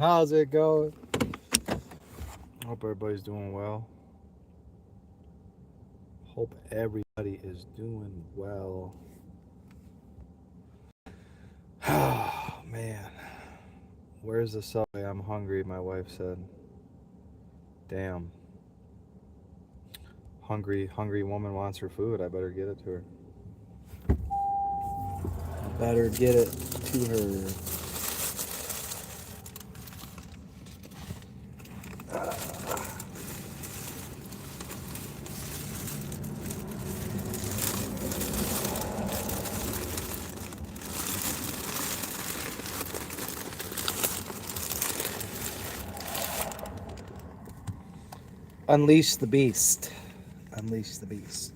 How's it going? Hope everybody's doing well. Hope everybody is doing well. Oh, man. Where's the subway? I'm hungry, my wife said. Damn. Hungry woman wants her food. I better get it to her. Better get it to her. Unleash the beast. Unleash the beast.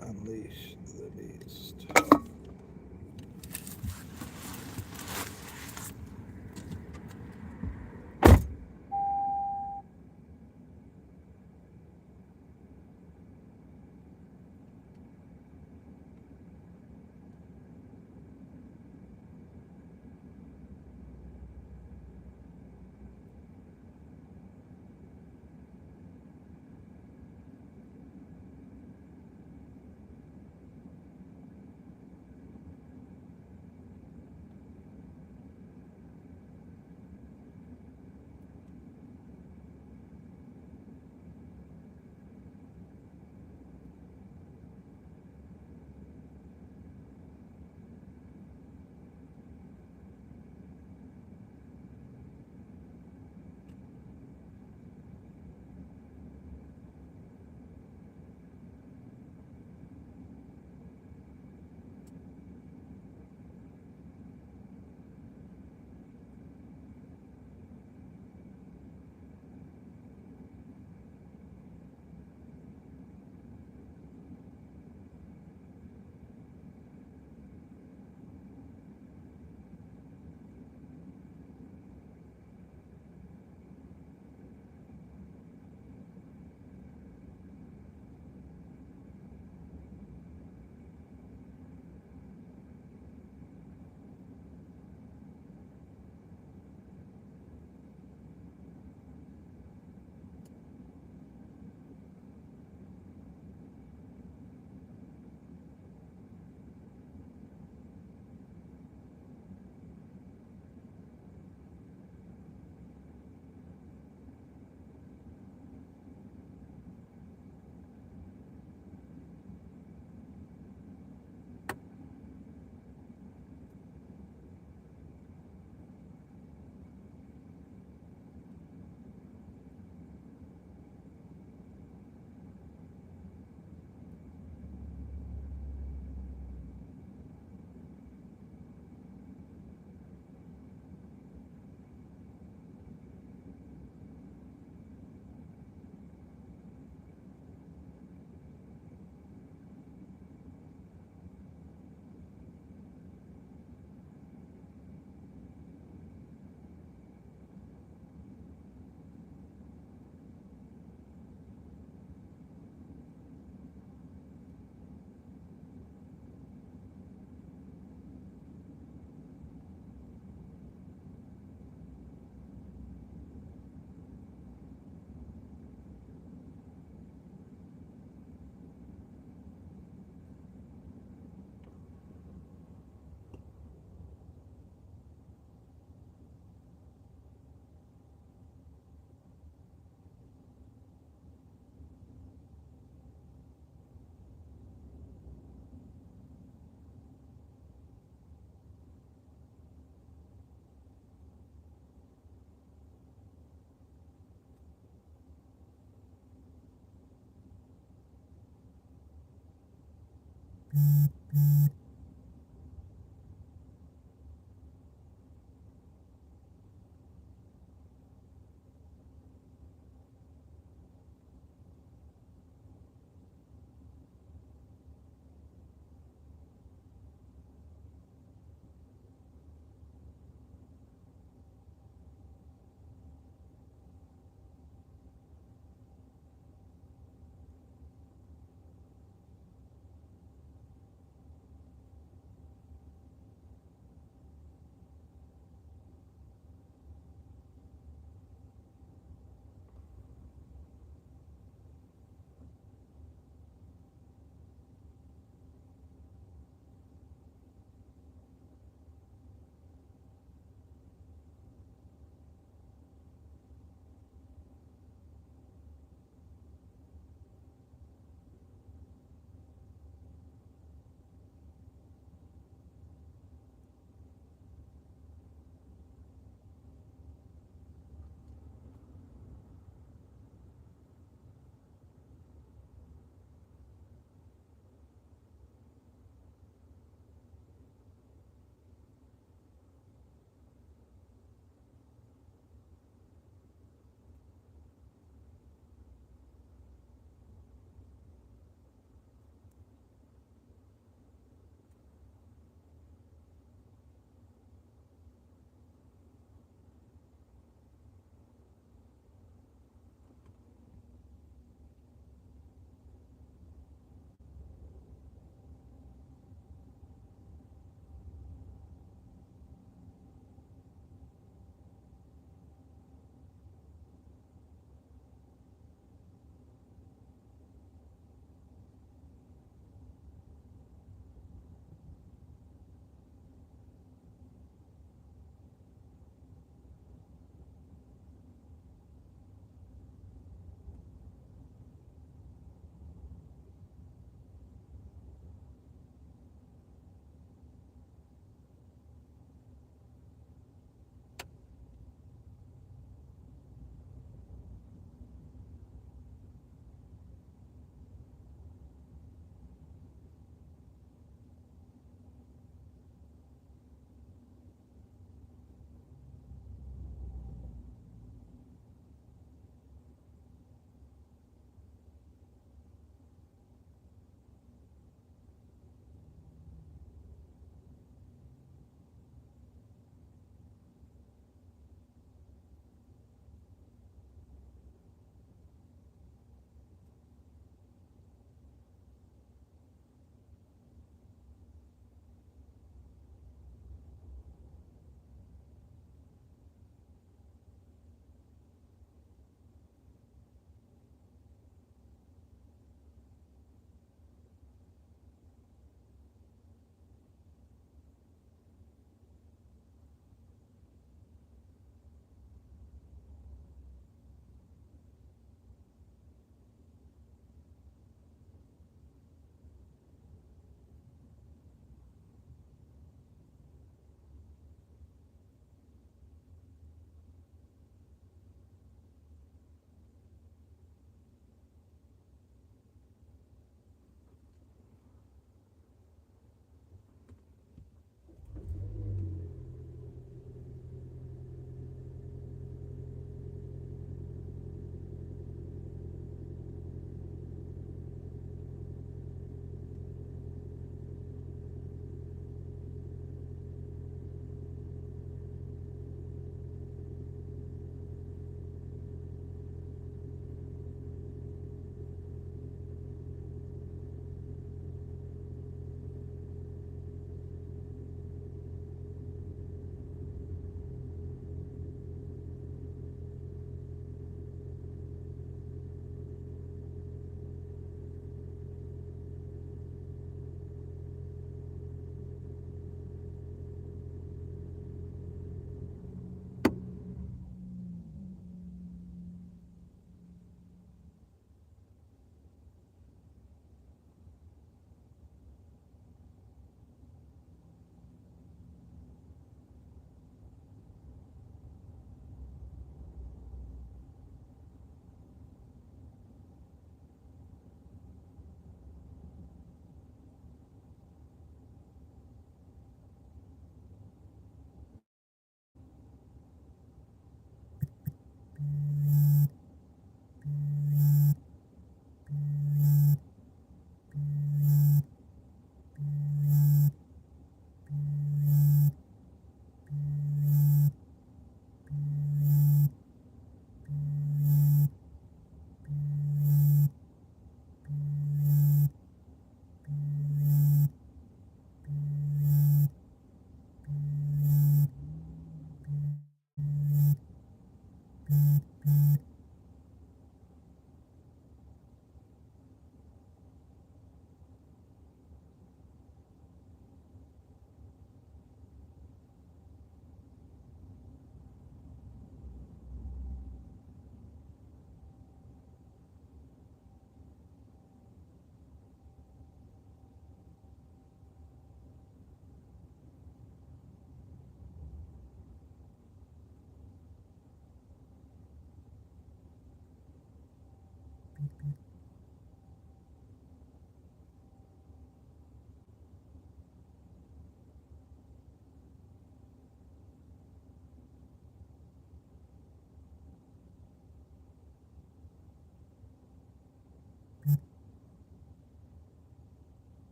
Unleash the beast.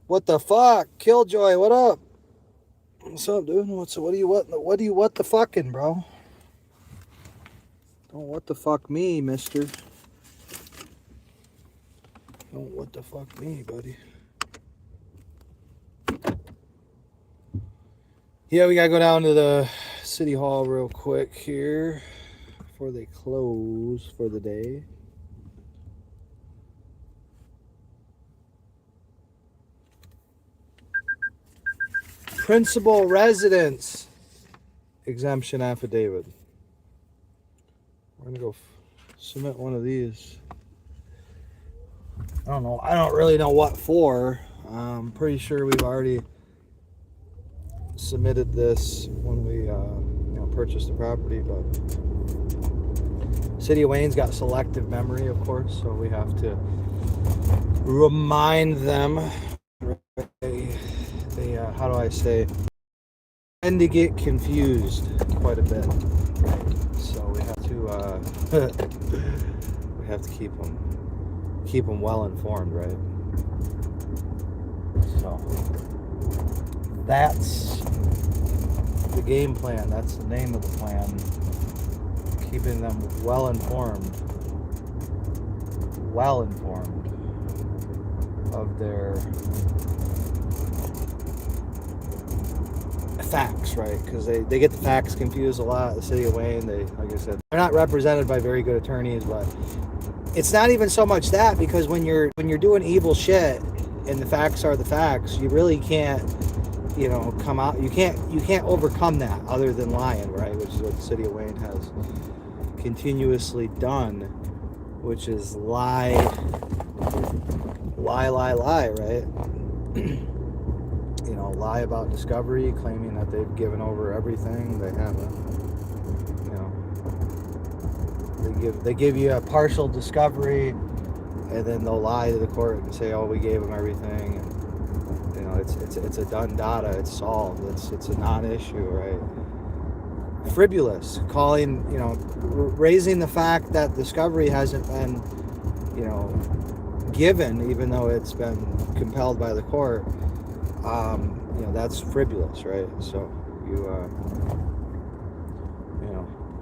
What the fuck? Killjoy, what up? What's up, dude? What do you what the fucking, bro? Don't what the fuck me, mister. Don't what the fuck me, buddy. Yeah, we gotta go down to the city hall real quick here before they close for the day. Principal residence exemption affidavit. We're gonna go submit one of these. I don't know. I don't really know what for. I'm pretty sure we've already submitted this when we purchased the property, but City of Wayne's got selective memory, of course, so we have to remind them. They how do I say? Tend to get confused quite a bit, right? So we have to keep them well informed, right? So that's the game plan. That's the name of the plan. Keeping them well informed of their facts, right? Because they get the facts confused a lot. The City of Wayne, like I said, they're not represented by very good attorneys, but it's not even so much that, because when you're doing evil shit and the facts are the facts, you really can't come out, you can't overcome that other than lying, right? Which is what the City of Wayne has continuously done, which is lie, right? Lie about Discovery, claiming that they've given over everything. They haven't. They give you a partial discovery, and then they'll lie to the court and say, "Oh, we gave them everything." And, it's a done data. It's solved. It's a non-issue, right? frivolous, calling, raising the fact that discovery hasn't been, given, even though it's been compelled by the court. That's frivolous, right? So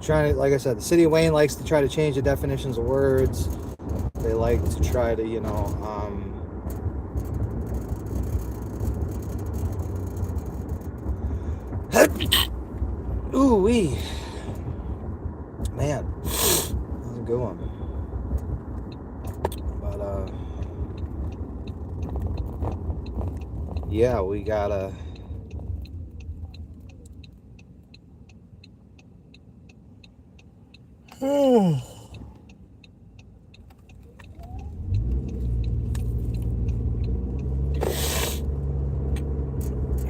trying to, like I said, the city of Wayne likes to try to change the definitions of words. They like to try to, ooh wee, man, that was a good one. But yeah, we gotta.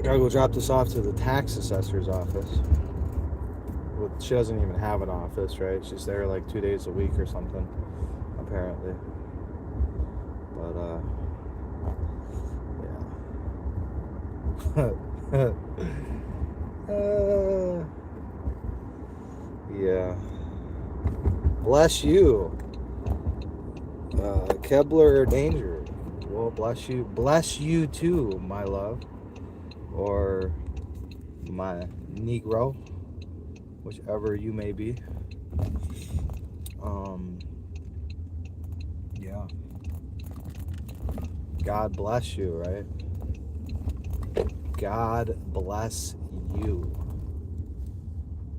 Gotta go drop this off to the tax assessor's office. Well, she doesn't even have an office, right? She's there like 2 days a week or something, apparently. But yeah. Bless you, Kebler Danger. Well, bless you too, my love. Or my Negro, whichever you may be. Yeah. God bless you, right? God bless you.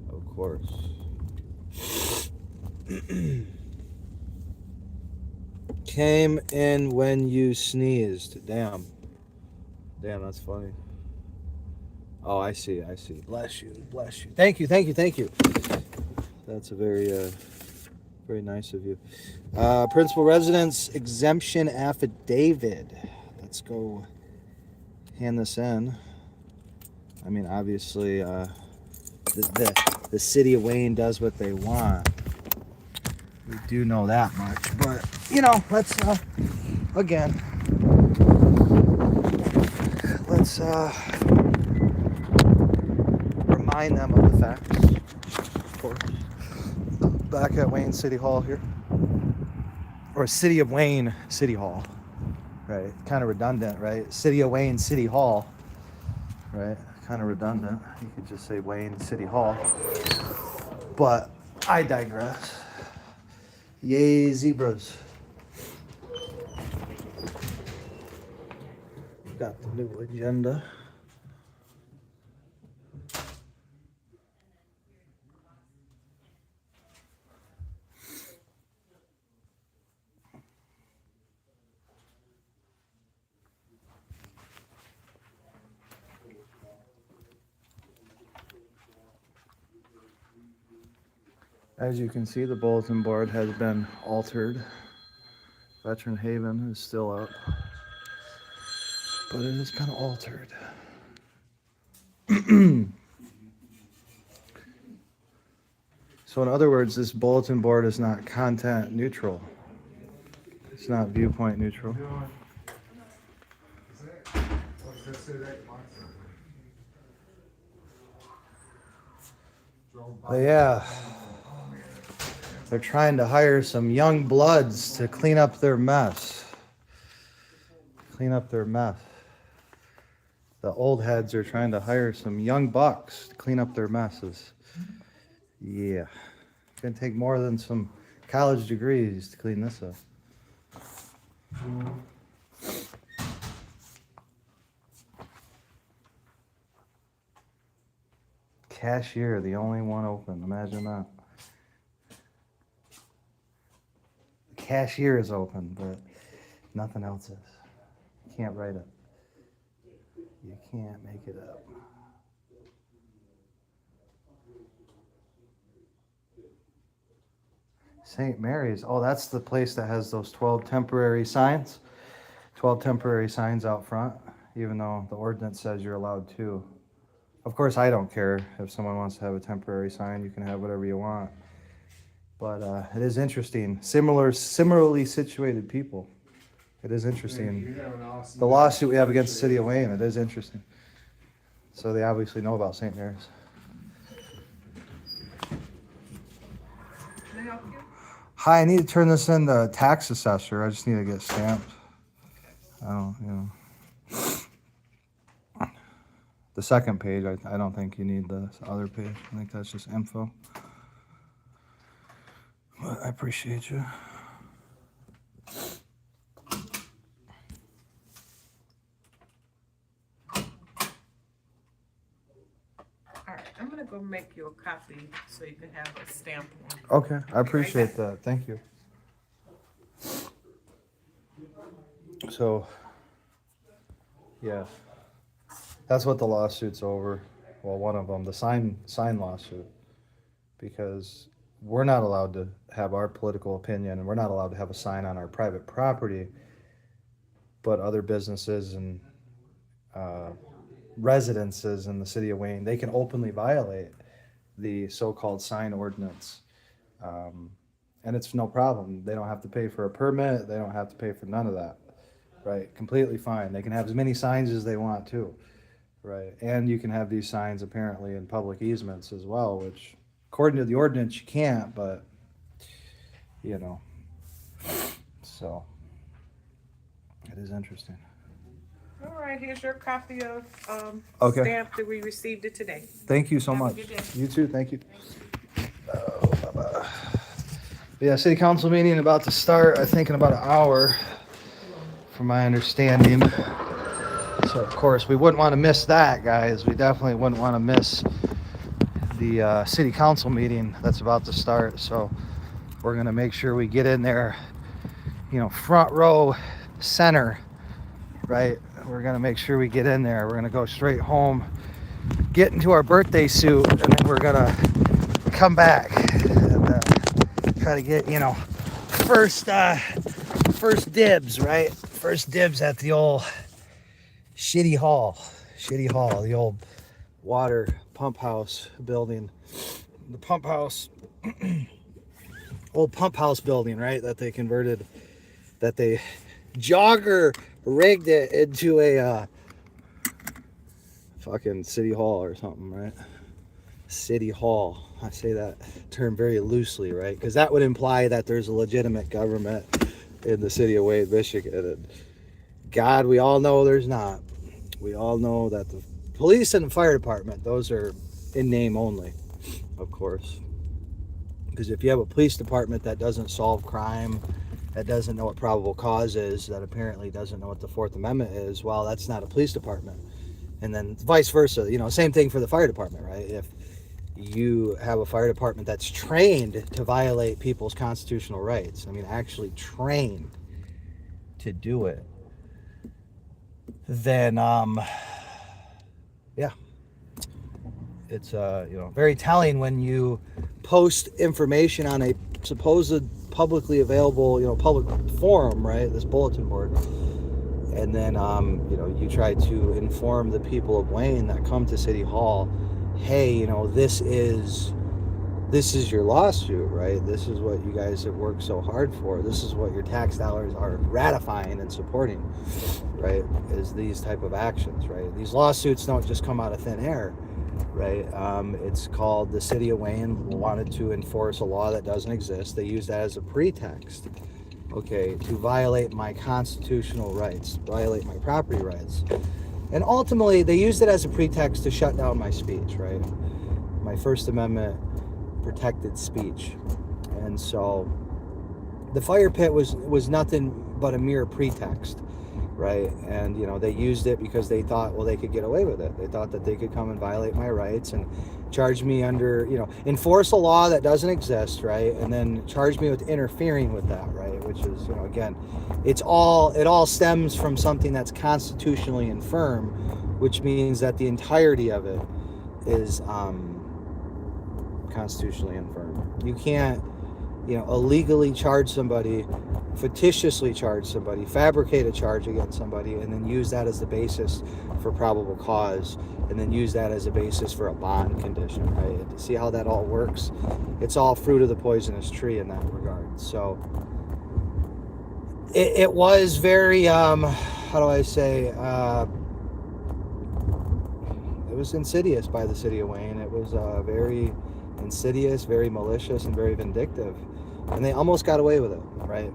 Of course. Came in when you sneezed. Damn, that's funny. Oh, I see. Bless you. Thank you. That's a very, very nice of you. Principal residence exemption affidavit. Let's go hand this in. I mean, obviously, the city of Wayne does what they want. We do know that much, but let's again, let's remind them of the facts, of course. Back at Wayne City Hall here, or City of Wayne City Hall, right? Kind of redundant, right? City of Wayne City Hall, right? Kind of redundant. You could just say Wayne City Hall, but I digress. Yay, zebras. Got the new agenda. As you can see, the bulletin board has been altered. Veteran Haven is still up, but it has been altered. So in other words, this bulletin board is not content neutral. It's not viewpoint neutral. But yeah, they're trying to hire some young bloods to clean up their mess. The old heads are trying to hire some young bucks to clean up their messes. Yeah. It's gonna take more than some college degrees to clean this up. Cashier, the only one open. Imagine that. The cashier is open, but nothing else is. You can't write it. You can't make it up. St. Mary's. Oh, that's the place that has those 12 temporary signs. 12 temporary signs out front, even though the ordinance says you're allowed 2. Of course, I don't care if someone wants to have a temporary sign. You can have whatever you want. But it is interesting. Similarly situated people. It is interesting. The lawsuit we have against the city of Wayne, it is interesting. So they obviously know about St. Mary's. help you? Hi, I need to turn this in to tax assessor. I just need to get stamped. I don't, the second page, I don't think you need the other page. I think that's just info. But I appreciate you. All right, I'm gonna go make you a copy so you can have a stamp one. Okay, I appreciate that. Thank you. So, yeah, that's what the lawsuit's over. Well, one of them, the sign lawsuit, because we're not allowed to have our political opinion, and we're not allowed to have a sign on our private property. But other businesses and residences in the city of Wayne, they can openly violate the so-called sign ordinance. And it's no problem. They don't have to pay for a permit. They don't have to pay for none of that. Right? Completely fine. They can have as many signs as they want too. Right? And you can have these signs apparently in public easements as well, which according to the ordinance you can't, but so it is interesting. All right, here's your copy of Okay. stamp that we received it today. Thank you so Have a much. good day. You too. Thank you. Yeah, city council meeting about to start. I think in about an hour, from my understanding. So of course we wouldn't want to miss that, guys. We definitely wouldn't want to miss the city council meeting that's about to start. So we're gonna make sure we get in there, front row center, right? We're gonna make sure we get in there. We're gonna go straight home, get into our birthday suit, and then we're gonna come back and try to get first dibs, right? First dibs at the old shitty hall, the old water pump house building, the pump house old pump house building, right, that they converted, that they jogger rigged it into a fucking city hall or something, right? City hall. I say that term very loosely, right? Because that would imply that there's a legitimate government in the city of Wayne, Michigan. And God, we all know there's not. We all know that the police and the fire department, those are in name only, of course. Because if you have a police department that doesn't solve crime, that doesn't know what probable cause is, that apparently doesn't know what the Fourth Amendment is, well, that's not a police department. And then vice versa, same thing for the fire department, right? If you have a fire department that's trained to violate people's constitutional rights, actually trained to do it, then yeah, it's very telling when you post information on a supposed publicly available public forum, right, this bulletin board, and then you try to inform the people of Wayne that come to City Hall, hey, this is your lawsuit, right? This is what you guys have worked so hard for. This is what your tax dollars are ratifying and supporting, right? Is these type of actions, right? These lawsuits don't just come out of thin air, right? It's called the city of Wayne wanted to enforce a law that doesn't exist. They use that as a pretext, okay, to violate my constitutional rights, violate my property rights. And ultimately, they used it as a pretext to shut down my speech, right? My First Amendment protected speech. And so the fire pit was nothing but a mere pretext, right? And they used it because they thought, well, they could get away with it. They thought that they could come and violate my rights and charge me under, enforce a law that doesn't exist, right? And then charge me with interfering with that, right? Which is, again, it all stems from something that's constitutionally infirm, which means that the entirety of it is constitutionally infirm. You can't, illegally charge somebody, fictitiously charge somebody, fabricate a charge against somebody, and then use that as the basis for probable cause, and then use that as a basis for a bond condition, right? See how that all works? It's all fruit of the poisonous tree in that regard. So it was very, how do I say, it was insidious by the city of Wayne. It was very insidious, very malicious, and very vindictive. And they almost got away with it, right?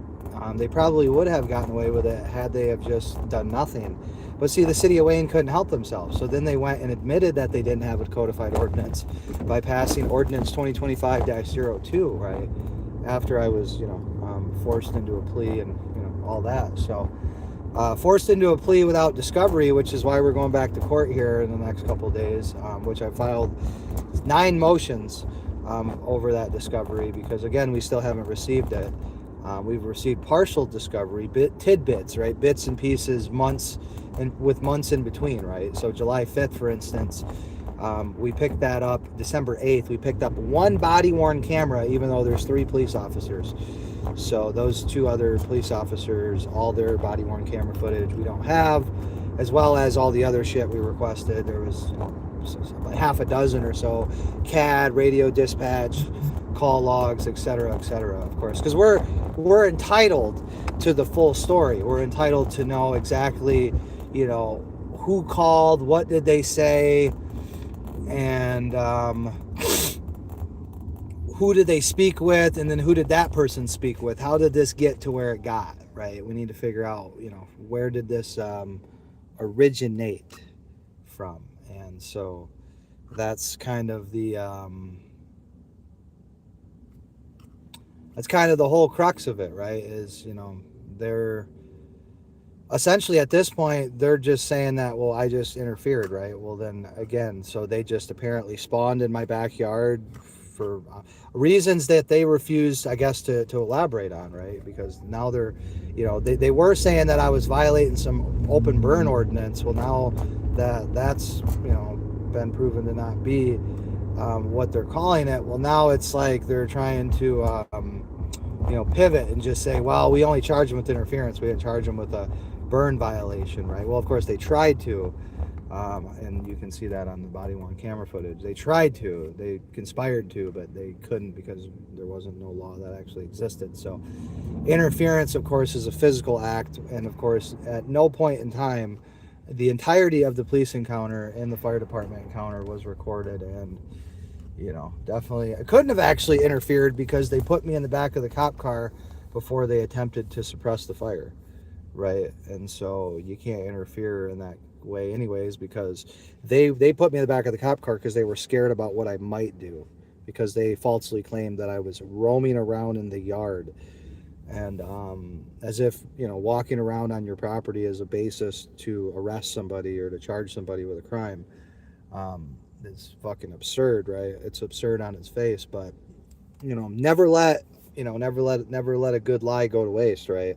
They probably would have gotten away with it had they have just done nothing. But see, the city of Wayne couldn't help themselves. So then they went and admitted that they didn't have a codified ordinance by passing Ordinance 2025-02, right? After I was, forced into a plea and, all that. So forced into a plea without discovery, which is why we're going back to court here in the next couple of days, which I filed 9 motions over that discovery because, again, we still haven't received it. We've received partial discovery, tidbits, right? Bits and pieces, months, and with months in between, right? So July 5th, for instance, we picked that up. December 8th, we picked up 1 body-worn camera, even though there's 3 police officers. So those 2 other police officers, all their body-worn camera footage we don't have, as well as all the other shit we requested. There was about half a dozen or so CAD, radio dispatch, call logs, etc., of course, because we're entitled to the full story. We're entitled to know exactly, who called, what did they say, and who did they speak with, and then who did that person speak with? How did this get to where it got, right? We need to figure out, where did this originate from? And so that's kind of the whole crux of it, right? Is, they're essentially at this point, they're just saying that, well, I just interfered, right? Well, then again, so they just apparently spawned in my backyard for reasons that they refused, I guess, to elaborate on, right? Because now they're, they were saying that I was violating some open burn ordinance. Well, now that's, been proven to not be what they're calling it. Well, now it's like they're trying to, pivot and just say, well, we only charge them with interference. We didn't charge them with a burn violation, right? Well, of course they tried to, and you can see that on the body-worn camera footage. They tried to, they conspired to, but they couldn't because there wasn't no law that actually existed. So interference, of course, is a physical act, and of course, at no point in time, the entirety of the police encounter and the fire department encounter was recorded, and definitely I couldn't have actually interfered because they put me in the back of the cop car before they attempted to suppress the fire, right? And so you can't interfere in that way anyways, because they put me in the back of the cop car because they were scared about what I might do, because they falsely claimed that I was roaming around in the yard, and as if walking around on your property is a basis to arrest somebody or to charge somebody with a crime. It's fucking absurd, right? It's absurd on its face, but never let a good lie go to waste, right?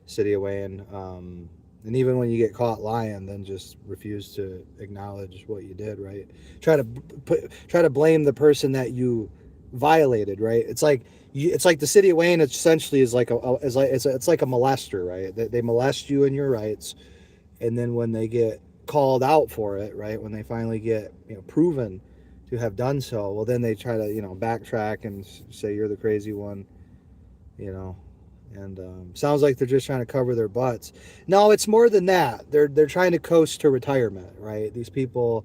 City of Wayne. And even when you get caught lying, then just refuse to acknowledge what you did, right? Try to blame the person that you violated, right? It's like the City of Wayne essentially is like it's like a molester, right? They molest you in your rights, and then when they get called out for it, right, when they finally get proven to have done so, well, then they try to backtrack and say you're the crazy one, and sounds like they're just trying to cover their butts. No, it's more than that. They're trying to coast to retirement, right? These people,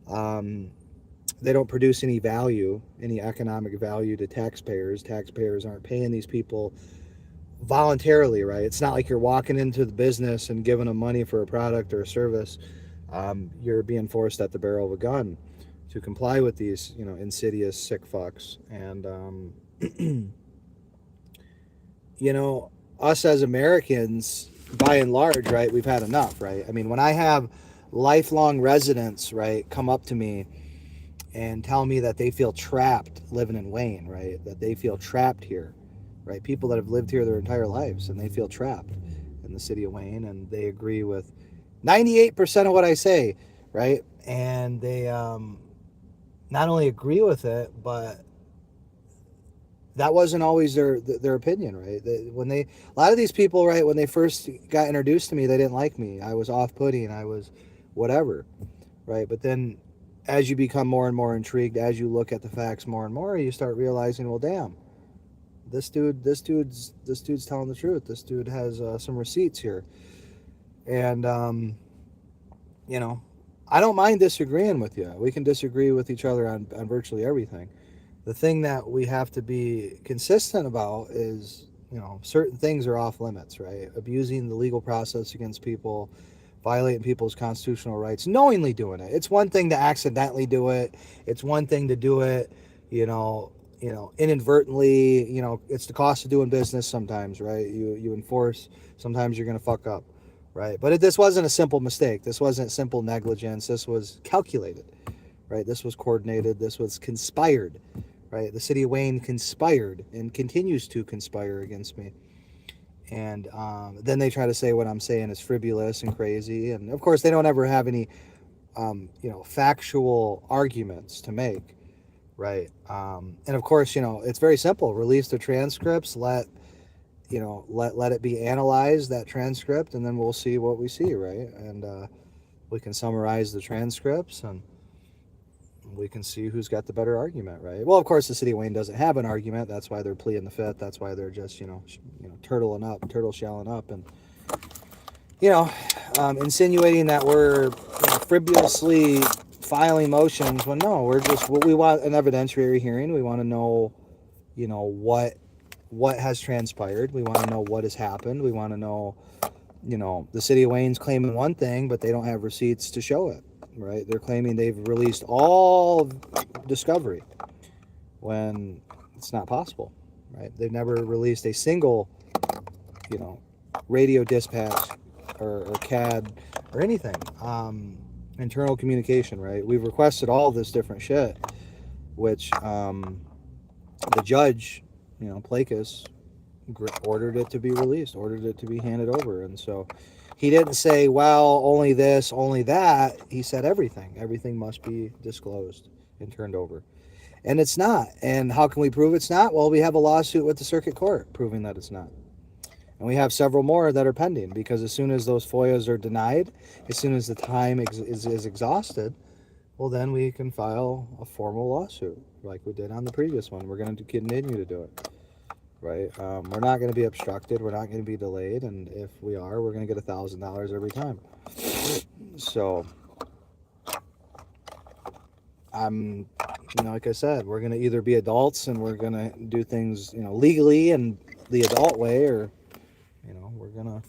they don't produce any value, any economic value to taxpayers. Taxpayers aren't paying these people voluntarily, right? It's not like you're walking into the business and giving them money for a product or a service. You're being forced at the barrel of a gun to comply with these, insidious sick fucks. And us as Americans, by and large, right, we've had enough, right? I mean, when I have lifelong residents, right, come up to me and tell me that they feel trapped living in Wayne, right, that they feel trapped here, right, people that have lived here their entire lives, and they feel trapped in the city of Wayne, and they agree with 98% of what I say, right, and they not only agree with it, but that wasn't always their opinion, right? A lot of these people, right, when they first got introduced to me, they didn't like me. I was off-putting. I was whatever, right? But then as you become more and more intrigued, as you look at the facts more and more, you start realizing, well, damn, this dude's telling the truth. This dude has some receipts here. And, I don't mind disagreeing with you. We can disagree with each other on virtually everything. The thing that we have to be consistent about is, certain things are off limits, right? Abusing the legal process against people, violating people's constitutional rights, knowingly doing it. It's one thing to accidentally do it. It's one thing to do it, inadvertently. It's the cost of doing business sometimes, right? You enforce, sometimes you're going to fuck up, right? But this wasn't a simple mistake. This wasn't simple negligence. This was calculated, right? This was coordinated. This was conspired, right? The city of Wayne conspired and continues to conspire against me. And then they try to say what I'm saying is frivolous and crazy. And of course, they don't ever have any, factual arguments to make, right? And of course, it's very simple. Release the transcripts. Let it be analyzed, that transcript, and then we'll see what we see, right? And we can summarize the transcripts and we can see who's got the better argument, right? Well, of course, the city of Wayne doesn't have an argument. That's why they're pleading the fifth. That's why they're just, turtle shelling up, and insinuating that we're frivolously filing motions. When no, we want an evidentiary hearing. We want to know, what has transpired. We want to know what has happened. We want to know, the city of Wayne's claiming one thing, but they don't have receipts to show it. Right? They're claiming they've released all discovery when it's not possible, right? They've never released a single, radio dispatch or CAD or anything, internal communication, right? We've requested all this different shit, which the judge, Plakas, ordered it to be released, ordered it to be handed over. And so he didn't say, well, only this, only that. He said everything. Everything must be disclosed and turned over. And it's not. And how can we prove it's not? Well, we have a lawsuit with the circuit court proving that it's not. And we have several more that are pending, because as soon as those FOIAs are denied, as soon as the time is exhausted, well, then we can file a formal lawsuit like we did on the previous one. We're going to continue to do it. Right? We're not going to be obstructed. We're not going to be delayed. And if we are, we're going to get $1,000 every time. So, like I said, we're going to either be adults and we're going to do things, legally and the adult way, or, we're going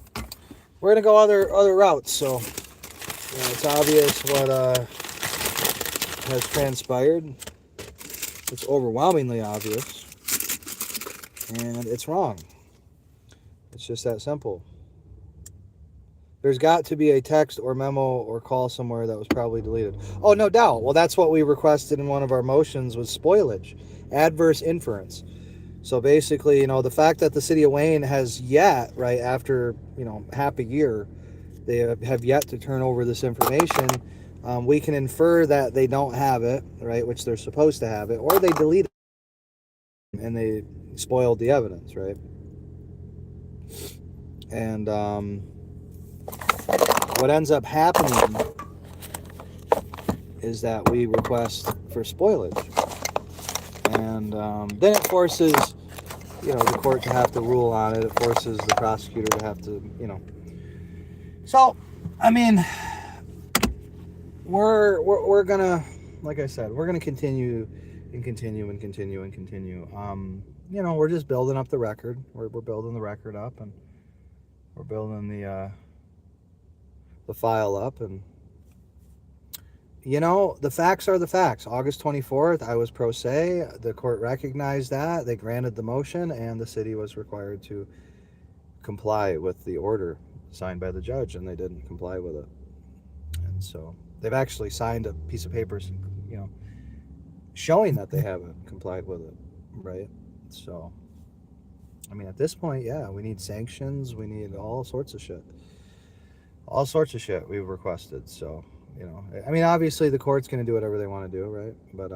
to go other routes. So, it's obvious what has transpired. It's overwhelmingly obvious. And it's wrong. It's just that simple. There's got to be a text or memo or call somewhere that was probably deleted. Oh, no doubt. Well, that's what we requested in one of our motions, was spoilage, adverse inference. So basically, the fact that the city of Wayne has yet, right, after, half a year, they have yet to turn over this information, we can infer that they don't have it, right, which they're supposed to have it, or they deleted it and they spoiled the evidence, right? And what ends up happening is that we request for spoilage, and then it forces the court to have to rule on it. It forces the prosecutor to have to so I mean, we're gonna, like I said, we're gonna continue. We're just building up the record. We're building the record up, and we're building the file up, and the facts are the facts. August 24th, I was pro se. The court recognized that. They granted the motion, and the city was required to comply with the order signed by the judge, and they didn't comply with it. And so they've actually signed a piece of paper, showing that they haven't complied with it, right? So, I mean, at this point, yeah, we need sanctions. We need all sorts of shit. All sorts of shit we've requested. So, I mean, obviously the court's going to do whatever they want to do, right? But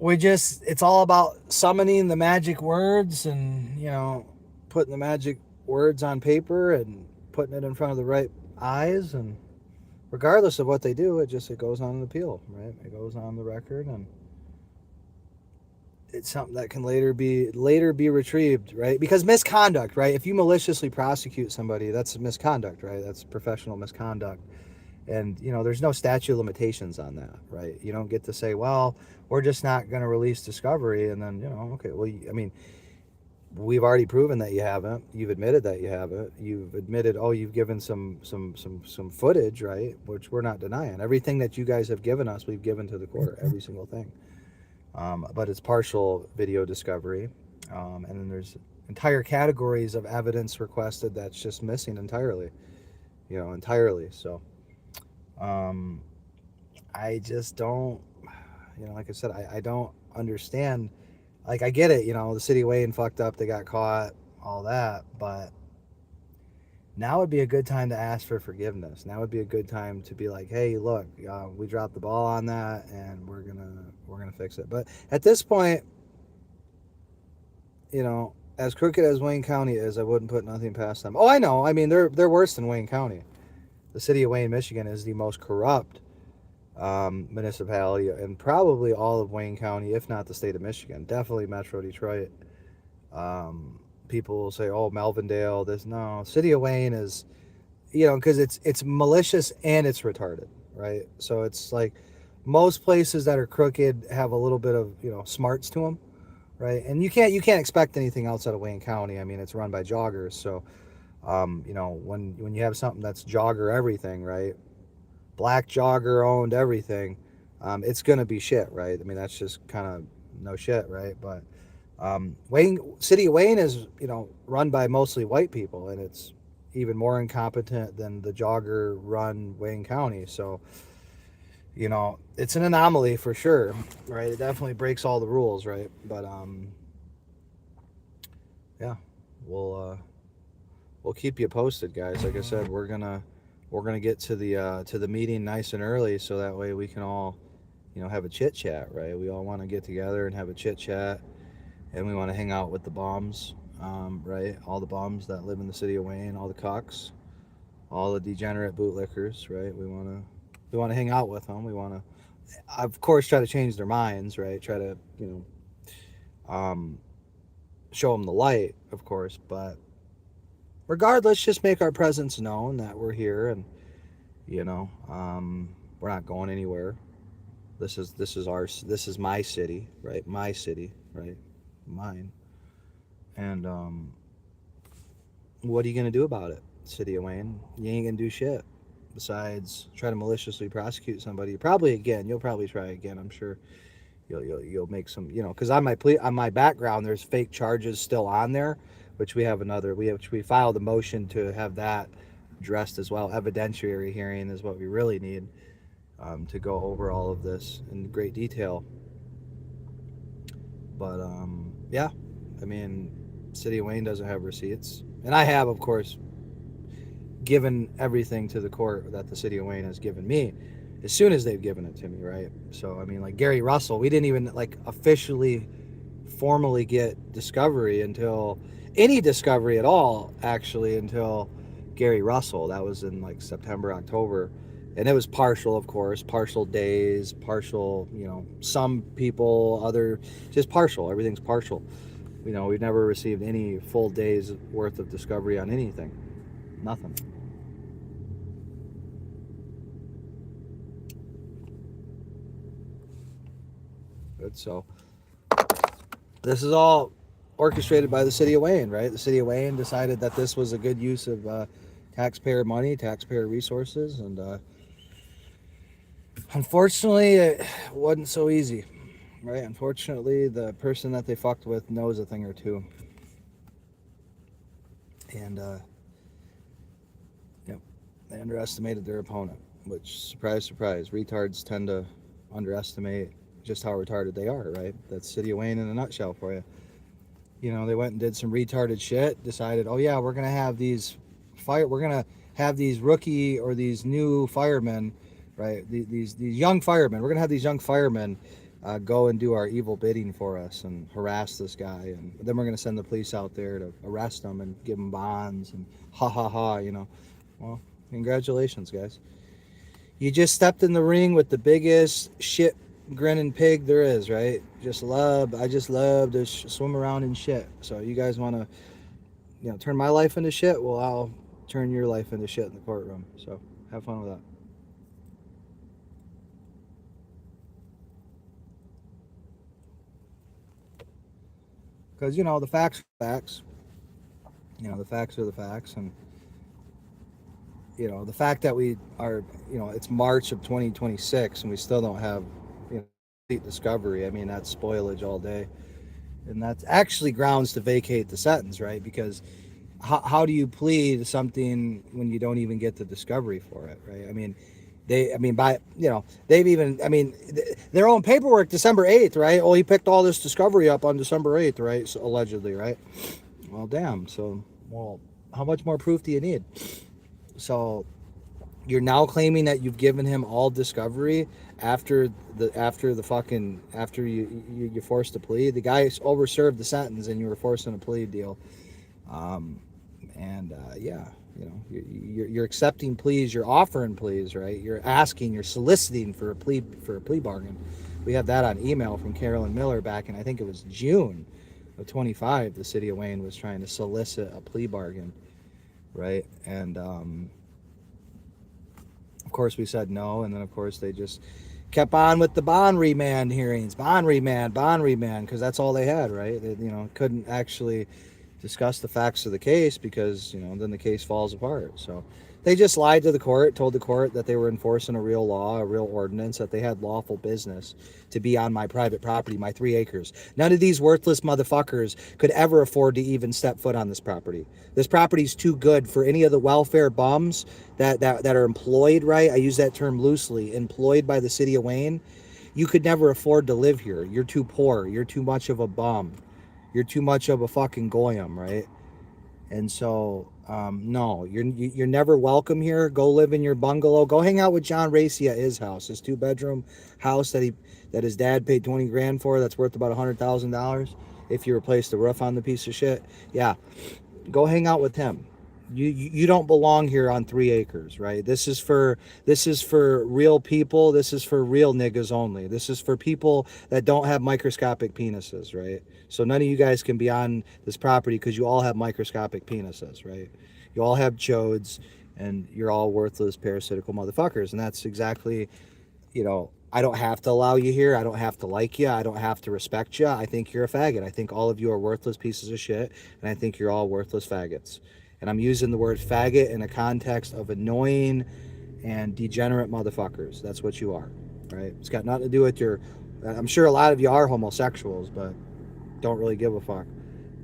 it's all about summoning the magic words and, putting the magic words on paper and putting it in front of the right eyes, and regardless of what they do, it goes on an appeal, right? It goes on the record, and it's something that can later be retrieved, right? Because misconduct, right? If you maliciously prosecute somebody, that's misconduct, right? That's professional misconduct. And, you know, there's no statute of limitations on that, right? You don't get to say, well, we're just not going to release discovery. And then, you know, okay, well, I mean, we've already proven that you haven't. You've admitted that you haven't. You've admitted, oh, you've given some footage, right? Which we're not denying. Everything that you guys have given us, we've given to the court, every single thing. But it's partial video discovery. And then there's entire categories of evidence requested that's just missing entirely, you know, entirely. So I just don't, you know, like I said, I don't understand. Like, I get it, you know, the city of Wayne fucked up, they got caught, all that, but now would be a good time to ask for forgiveness. Now would be a good time to be like, hey, look, we dropped the ball on that, and we're gonna fix it. But at this point, you know, as crooked as Wayne County is, I wouldn't put nothing past them. Oh, I know. I mean, they're worse than Wayne County. The city of Wayne, Michigan, is the most corrupt municipality in probably all of Wayne County, if not the state of Michigan. Definitely Metro Detroit. People will say, "Oh, Melvindale." This no, city of Wayne is, you know, because it's malicious and it's retarded, right? So it's like most places that are crooked have a little bit of, you know, smarts to them, right? And you can't expect anything outside of Wayne County. I mean, it's run by joggers, so you know, when you have something that's jogger everything, right? Black jogger owned everything, it's gonna be shit, right? I mean, that's just kind of no shit, right? But city of Wayne is, you know, run by mostly white people, and it's even more incompetent than the jogger run Wayne County. So, you know, it's an anomaly for sure, right? It definitely breaks all the rules, right? But yeah, we'll keep you posted, guys. Like I said, we're gonna get to the meeting nice and early, so that way we can all, you know, have a chit chat, right? We all want to get together and have a chit chat, and we want to hang out with the bums, right? All the bums that live in the city of Wayne, all the cucks, all the degenerate bootlickers, right? We want to hang out with them. We want to, of course, try to change their minds, right? Try to, you know, show them the light, of course, but regardless, just make our presence known that we're here, and, you know, we're not going anywhere. This is my city, right? My city, right? Mine. And what are you gonna do about it, city of Wayne? You ain't gonna do shit besides try to maliciously prosecute somebody. You'll probably try again. I'm sure you'll make some, you know, because on my background there's fake charges still on there, which we filed a motion to have that addressed as well. Evidentiary hearing is what we really need, to go over all of this in great detail. But yeah, I mean, city of Wayne doesn't have receipts, and I have, of course, given everything to the court that the city of Wayne has given me as soon as they've given it to me, right? So I mean, like Gary Russell, we didn't even like officially formally get discovery until any discovery at all, actually, until Gary Russell. That was in like September, October, and it was partial, of course, partial days, partial, you know, some people, other, just partial. Everything's partial. You know, we've never received any full days worth of discovery on anything. Nothing. Good. So this is all orchestrated by the city of Wayne, right? The city of Wayne decided that this was a good use of taxpayer money, taxpayer resources, and unfortunately, it wasn't so easy, right? Unfortunately, the person that they fucked with knows a thing or two, and yep, they underestimated their opponent. Which, surprise, surprise, retards tend to underestimate just how retarded they are, right? That's city of Wayne in a nutshell for you. You know, they went and did some retarded shit, decided, oh yeah, we're gonna have these rookie or these new firemen, right? These young firemen. We're gonna have these young firemen go and do our evil bidding for us and harass this guy, and then we're gonna send the police out there to arrest them and give them bonds and ha ha ha, you know. Well, congratulations, guys. You just stepped in the ring with the biggest shit grinning pig there is, right? I just love to swim around in shit. So you guys want to, you know, turn my life into shit? Well, I'll turn your life into shit in the courtroom. So have fun with that. because you know the facts are facts. You know, the facts are the facts, and you know the fact that we are, you know, it's March of 2026 and we still don't have, you know, complete discovery. I mean, that's spoilage all day, and that's actually grounds to vacate the sentence, right? Because how do you plead something when you don't even get the discovery for it, right? I mean, by, you know, they've even, I mean, their own paperwork, December 8th, right? Oh, he picked all this discovery up on December 8th, right? So, allegedly, right? Well, damn. So, well, how much more proof do you need? So, you're now claiming that you've given him all discovery after you forced a plea. The guy overserved the sentence and you were forcing a plea deal. Yeah, you know, you're accepting pleas, you're offering pleas, right? You're asking, you're soliciting for a plea bargain. We have that on email from Carolyn Miller back in, I think it was June of 25. The city of Wayne was trying to solicit a plea bargain, right? And of course we said no, and then of course they just kept on with the bond remand hearings, bond remand, because that's all they had, right? They, you know, couldn't actually discuss the facts of the case because, you know, then the case falls apart. So they just lied to the court, told the court that they were enforcing a real law, a real ordinance, that they had lawful business to be on my private property, my 3 acres. None of these worthless motherfuckers could ever afford to even step foot on this property. This property's too good for any of the welfare bums that are employed, right? I use that term loosely, employed by the city of Wayne. You could never afford to live here. You're too poor. You're too much of a bum. You're too much of a fucking goyim, right? And so, no, you're never welcome here. Go live in your bungalow. Go hang out with John Racy at his house, his 2-bedroom house that his dad paid 20 grand for. That's worth about $100,000 if you replace the roof on the piece of shit. Yeah, go hang out with him. You don't belong here on 3 acres, right? This is for real people. This is for real niggas only. This is for people that don't have microscopic penises, right? So none of you guys can be on this property because you all have microscopic penises, right? You all have chodes, and you're all worthless parasitical motherfuckers. And that's exactly, you know, I don't have to allow you here. I don't have to like you. I don't have to respect you. I think you're a faggot. I think all of you are worthless pieces of shit, and I think you're all worthless faggots. And I'm using the word faggot in a context of annoying and degenerate motherfuckers. That's what you are, right? It's got nothing to do with your... I'm sure a lot of you are homosexuals, but don't really give a fuck,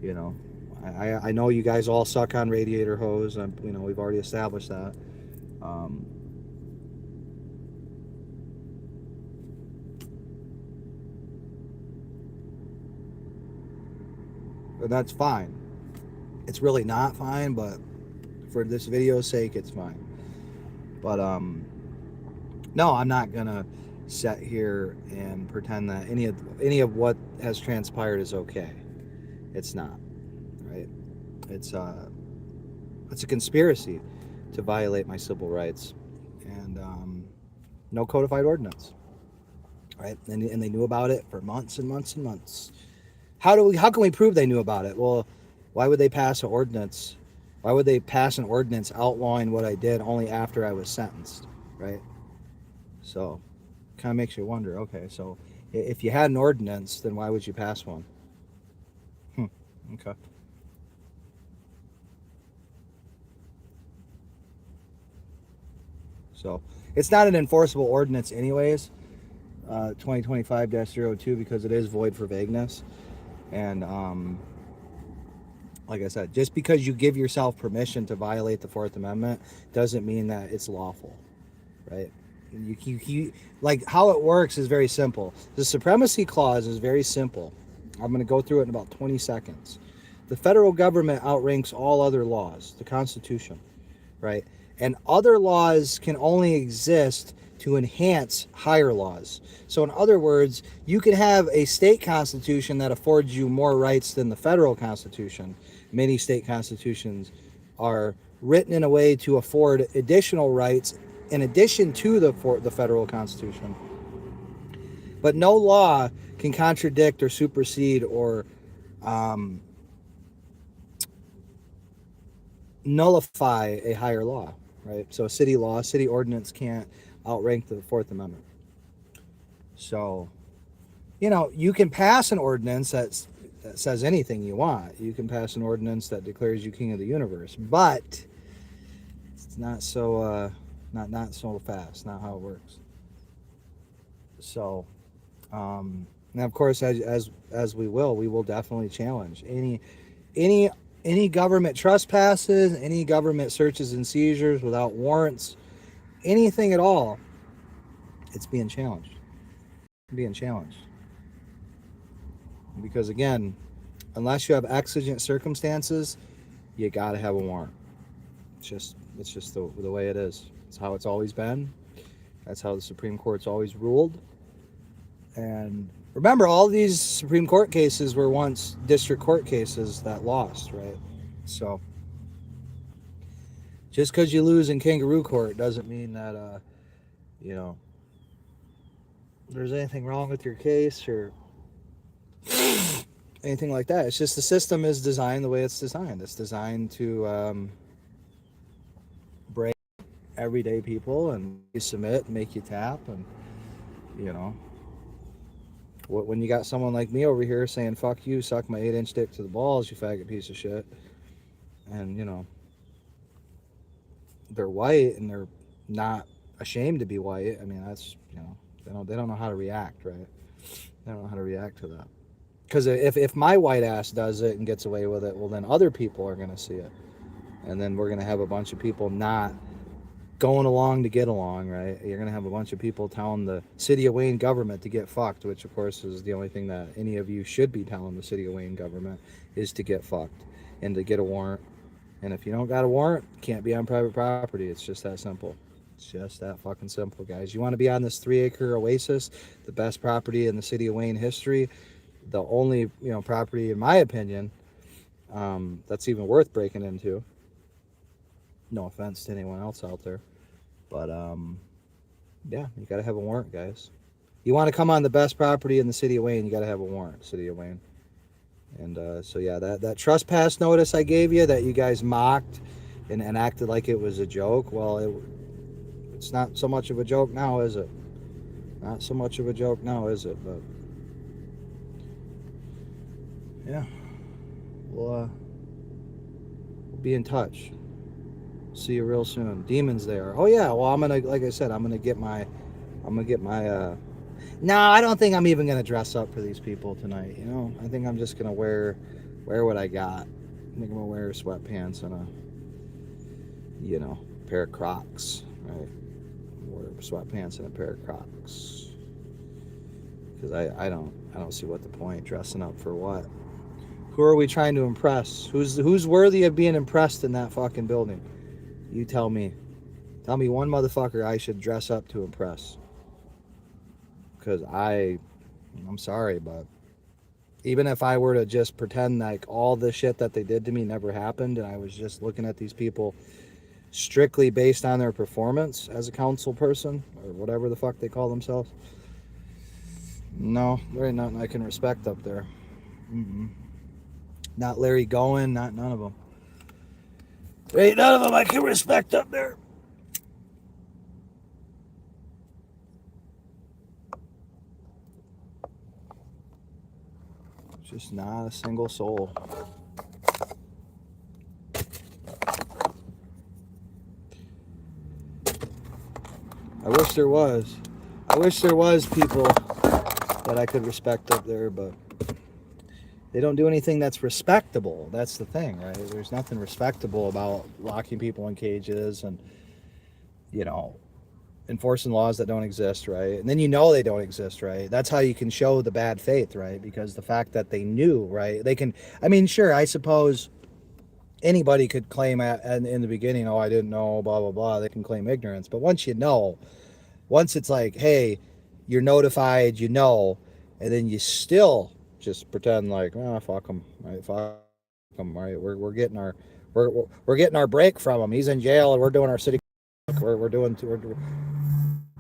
you know. I know you guys all suck on radiator hose. You know, we've already established that. But that's fine. It's really not fine, but for this video's sake, it's fine. But no, I'm not gonna sit here and pretend that any of what has transpired is okay. It's not, right? It's a conspiracy to violate my civil rights, and no codified ordinance, right? And they knew about it for months and months and months. How can we prove they knew about it? Well, why would they pass an ordinance? Why would they pass an ordinance outlawing what I did only after I was sentenced, right? So, kind of makes you wonder, okay, so if you had an ordinance, then why would you pass one? Okay. So, it's not an enforceable ordinance anyways, 2025-02, because it is void for vagueness. And like I said, just because you give yourself permission to violate the Fourth Amendment doesn't mean that it's lawful, right? You like, how it works is very simple. The Supremacy Clause is very simple. I'm going to go through it in about 20 seconds. The federal government outranks all other laws, the Constitution, right? And other laws can only exist to enhance higher laws. So in other words, you can have a state constitution that affords you more rights than the federal constitution. Many state constitutions are written in a way to afford additional rights in addition to the federal constitution. But no law can contradict or supersede or nullify a higher law, right? So a city law, city ordinance can't outrank the Fourth Amendment. So, you know, you can pass an ordinance that says anything you want. You can pass an ordinance that declares you king of the universe, but it's not so not so fast. Not how it works. So, and of course, as we will definitely challenge any any government trespasses, any government searches and seizures without warrants, anything at all. It's being challenged. Being challenged. Because again, unless you have exigent circumstances, you got to have a warrant. It's just the way it is. It's how it's always been. That's how the Supreme Court's always ruled. And remember, all these Supreme Court cases were once district court cases that lost, right? So just because you lose in kangaroo court doesn't mean that you know, there's anything wrong with your case or anything like that. It's just the system is designed the way it's designed. It's designed to break everyday people, and you submit, make you tap, and you know, when you got someone like me over here saying "fuck you, suck my 8-inch dick to the balls, you faggot piece of shit," and you know, they're white and they're not ashamed to be white. I mean, that's, you know, they don't know how to react, right? They don't know how to react to that. Because if my white ass does it and gets away with it, well, then other people are going to see it. And then we're going to have a bunch of people not going along to get along, right? You're going to have a bunch of people telling the City of Wayne government to get fucked, which, of course, is the only thing that any of you should be telling the City of Wayne government, is to get fucked and to get a warrant. And if you don't got a warrant, you can't be on private property. It's just that simple. It's just that fucking simple, guys. You want to be on this 3-acre oasis, the best property in the City of Wayne history, the only, you know, property, in my opinion, that's even worth breaking into. No offense to anyone else out there, but yeah, you got to have a warrant, guys. You want to come on the best property in the City of Wayne, you got to have a warrant, City of Wayne. And so yeah, that trespass notice I gave you that you guys mocked and acted like it was a joke, well, it's not so much of a joke now, is it? Not so much of a joke now, is it? But yeah, we'll be in touch. See you real soon. Demons there. Oh yeah, well, I'm gonna, like I said, I'm gonna get my no, I don't think I'm even gonna dress up for these people tonight, you know. I think I'm just gonna wear what I got. I think I'm gonna wear sweatpants and a, you know, pair of Crocs, right? Wear sweatpants and a pair of Crocs. Because I don't see what the point, dressing up for what? Who are we trying to impress? Who's worthy of being impressed in that fucking building? You tell me. Tell me one motherfucker I should dress up to impress. Because I'm sorry, but even if I were to just pretend like all the shit that they did to me never happened, and I was just looking at these people strictly based on their performance as a council person, or whatever the fuck they call themselves, no, there ain't nothing I can respect up there. Not Larry Gowen, not none of them. There ain't none of them I can respect up there. Just not a single soul. I wish there was. I wish there was people that I could respect up there, but they don't do anything that's respectable. That's the thing, right? There's nothing respectable about locking people in cages and, you know, enforcing laws that don't exist, right? And then you know they don't exist, right? That's how you can show the bad faith, right? Because the fact that they knew, right? They can, I mean, sure, I suppose anybody could claim in the beginning, oh, I didn't know, blah, blah, blah. They can claim ignorance. But once you know, once it's like, hey, you're notified, you know, and then you still just pretend like, oh, fuck him, right? Fuck him, right? We're getting our break from him. He's in jail, and we're doing our city. We're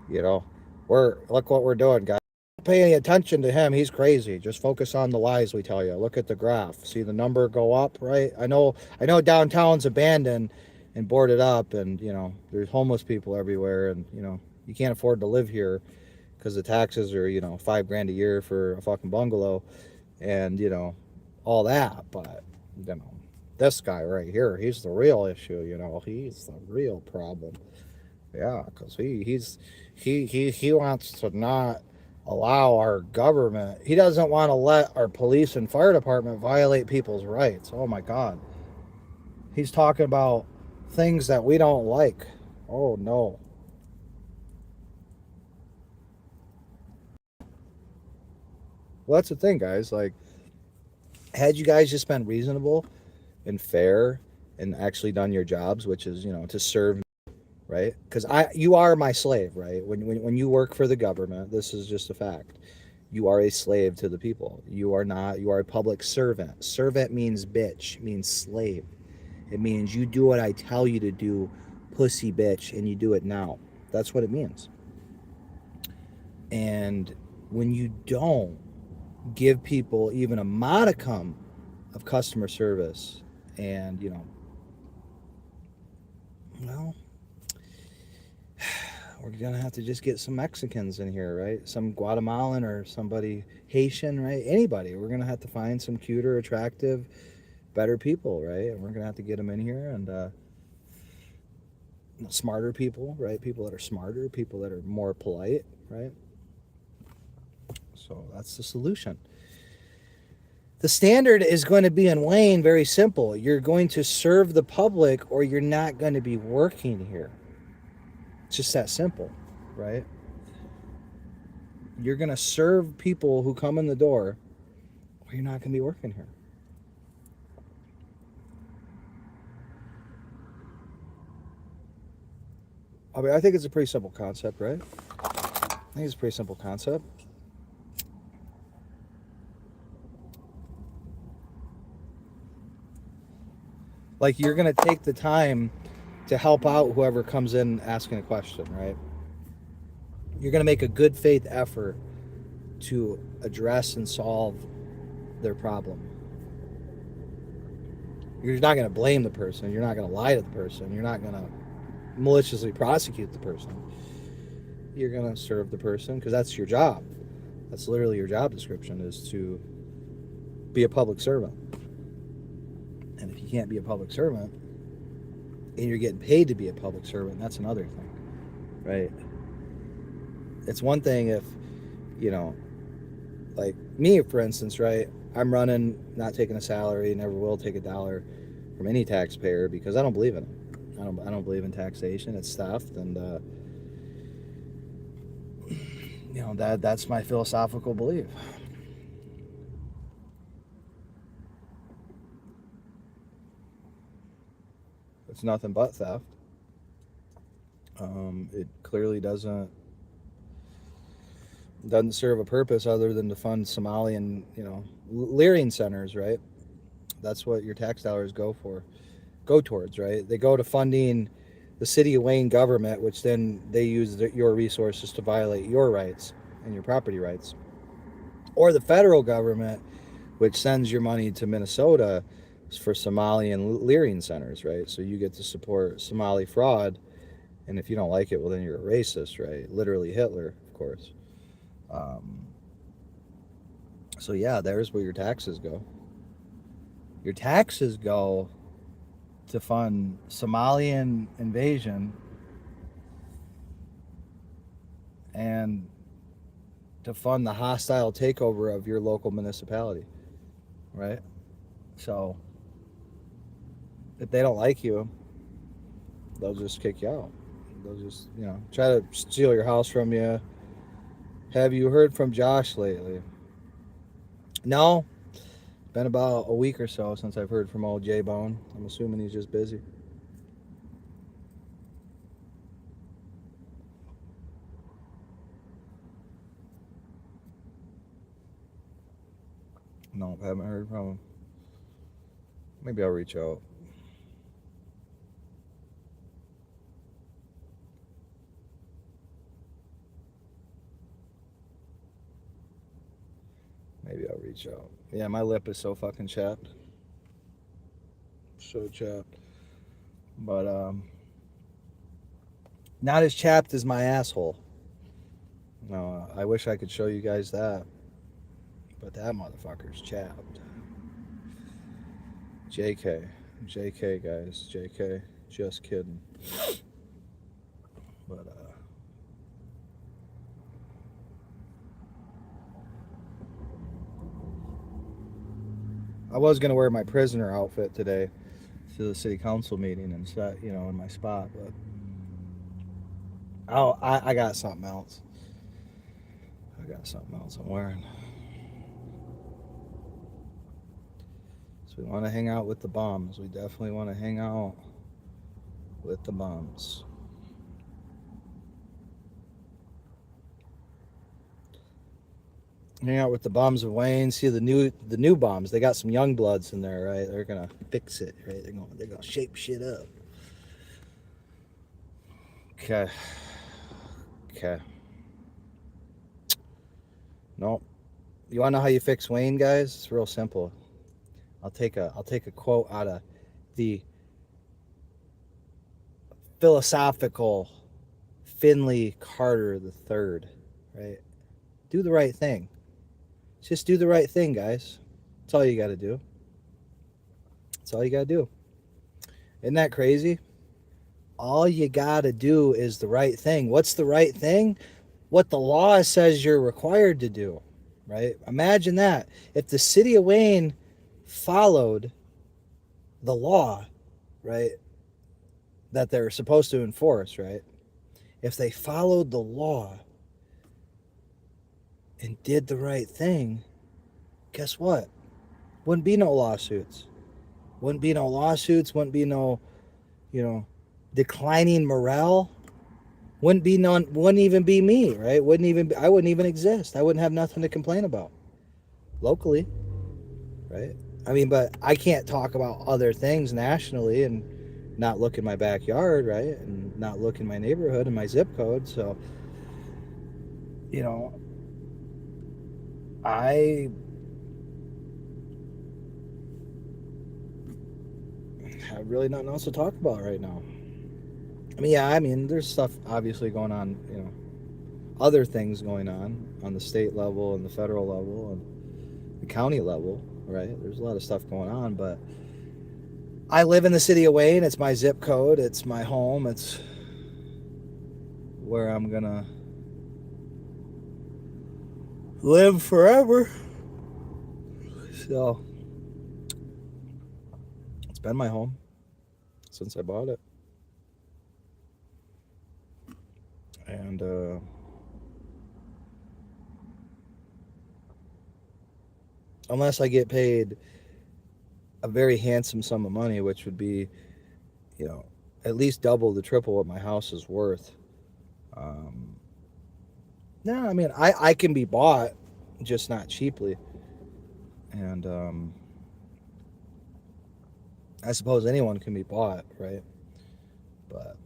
you know, look what we're doing, guys. Don't pay any attention to him. He's crazy. Just focus on the lies we tell you. Look at the graph. See the number go up, right? I know downtown's abandoned and boarded up, and you know there's homeless people everywhere, and you know you can't afford to live here because the taxes are, you know, $5,000 a year for a fucking bungalow. And, you know, all that, but this guy right here, he's the real issue. He's the real problem. Yeah, because he wants to not allow our government. He doesn't want to let our police and fire department violate people's rights. Oh my God. He's talking about things that we don't like. Oh no. Well, that's the thing, guys. Like, had you guys just been reasonable and fair and actually done your jobs, which is, to serve, right? Because you are my slave, right? When you work for the government, this is just a fact. You are a slave to the people. You are not. You are a public servant. Servant means bitch, means slave. It means you do what I tell you to do, pussy bitch, and you do it now. That's what it means. And when you don't give people even a modicum of customer service, and well, we're gonna have to just get some Mexicans in here, right? Some Guatemalan or somebody Haitian, right? Anybody. We're gonna have to find some cuter, attractive, better people, right? And we're gonna have to get them in here, and smarter people, right? People that are smarter, people that are more polite, right? So that's the solution. The standard is going to be in Wayne very simple. You're going to serve the public or you're not going to be working here. It's just that simple, right? You're going to serve people who come in the door or you're not going to be working here. I think it's a pretty simple concept, right? I think it's a pretty simple concept. Like, you're going to take the time to help out whoever comes in asking a question, right? You're going to make a good faith effort to address and solve their problem. You're not going to blame the person. You're not going to lie to the person. You're not going to maliciously prosecute the person. You're going to serve the person because that's your job. That's literally your job description, is to be a public servant. And if you can't be a public servant and you're getting paid to be a public servant, that's another thing, right? It's one thing if, like me, for instance, right? I'm running, not taking a salary, never will take a dollar from any taxpayer because I don't believe in it. I don't believe in taxation. It's theft, and that's my philosophical belief. It's nothing but theft. It clearly doesn't serve a purpose other than to fund Somalian, leering centers, right? That's what your tax dollars go towards, right? They go to funding the city of Wayne government, which then they use your resources to violate your rights and your property rights. Or the federal government, which sends your money to Minnesota for Somalian leering centers, right? So you get to support Somali fraud, and if you don't like it, well, then you're a racist, right? Literally Hitler, of course. So yeah, there's where your taxes go. Your taxes go to fund Somalian invasion and to fund the hostile takeover of your local municipality, right? So if they don't like you, they'll just kick you out. They'll just, try to steal your house from you. Have you heard from Josh lately? No. Been about a week or so since I've heard from old J-Bone. I'm assuming he's just busy. No, I haven't heard from him. Maybe I'll reach out. Maybe I'll reach out. Yeah, my lip is so fucking chapped. So chapped. But, not as chapped as my asshole. No, I wish I could show you guys that. But that motherfucker's chapped. JK, guys. JK. Just kidding. But, I was going to wear my prisoner outfit today to the city council meeting and set, in my spot, but I got something else. I'm wearing. So we want to hang out with the bums. We definitely want to hang out with the bums. Hang out with the bums of Wayne. See the new bums. They got some young bloods in there, right? They're gonna fix it, right? They're gonna shape shit up. Okay. No. You wanna know how you fix Wayne, guys? It's real simple. I'll take a quote out of the philosophical Finley Carter III, right? Do the right thing. Just do the right thing, guys. That's all you got to do. Isn't that crazy? All you got to do is the right thing. What's the right thing? What the law says you're required to do, right? Imagine that. If the city of Wayne followed the law, right, that they're supposed to enforce, right? If they followed the law and did the right thing, guess what? Wouldn't be no lawsuits. Wouldn't be no, declining morale. Wouldn't even be me, right? I wouldn't even exist. I wouldn't have nothing to complain about locally, right? I mean, but I can't talk about other things nationally and not look in my backyard, right? And not look in my neighborhood and my zip code. So, I have really nothing else to talk about right now. I mean, there's stuff obviously going on, other things going on the state level and the federal level and the county level, right? There's a lot of stuff going on, but I live in the city of Wayne. It's my zip code. It's my home. It's where I'm gonna live forever. So it's been my home since I bought it. And unless I get paid a very handsome sum of money, which would be, at least double the triple what my house is worth. No, I mean, I can be bought, just not cheaply. And I suppose anyone can be bought, right? But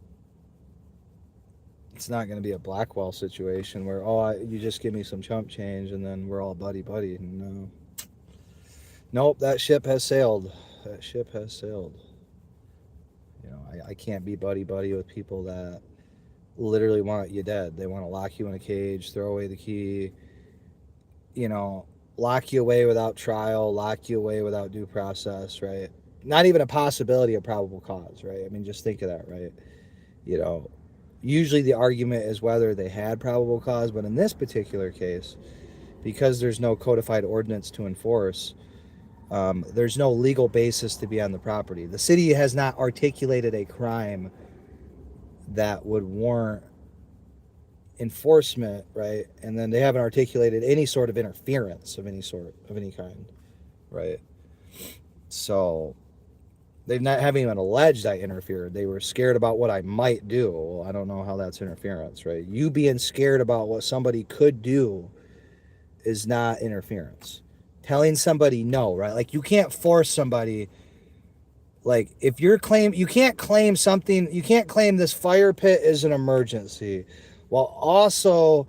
it's not going to be a Blackwell situation where, you just give me some chump change and then we're all buddy-buddy. No. Nope, that ship has sailed. I can't be buddy-buddy with people that literally want you dead. They want to lock you in a cage, throw away the key, lock you away without trial, lock you away without due process, right? Not even a possibility of probable cause, right? I mean, just think of that, right? Usually the argument is whether they had probable cause, but in this particular case, because there's no codified ordinance to enforce, there's no legal basis to be on the property. The city has not articulated a crime that would warrant enforcement, right? And then they haven't articulated any sort of interference of any kind, right? So they haven't even alleged I interfered. They were scared about what I might do. Well, I don't know how that's interference, right? You being scared about what somebody could do is not interference. Telling somebody no, right? Like, you can't force somebody. Like, if you can't claim this fire pit is an emergency while also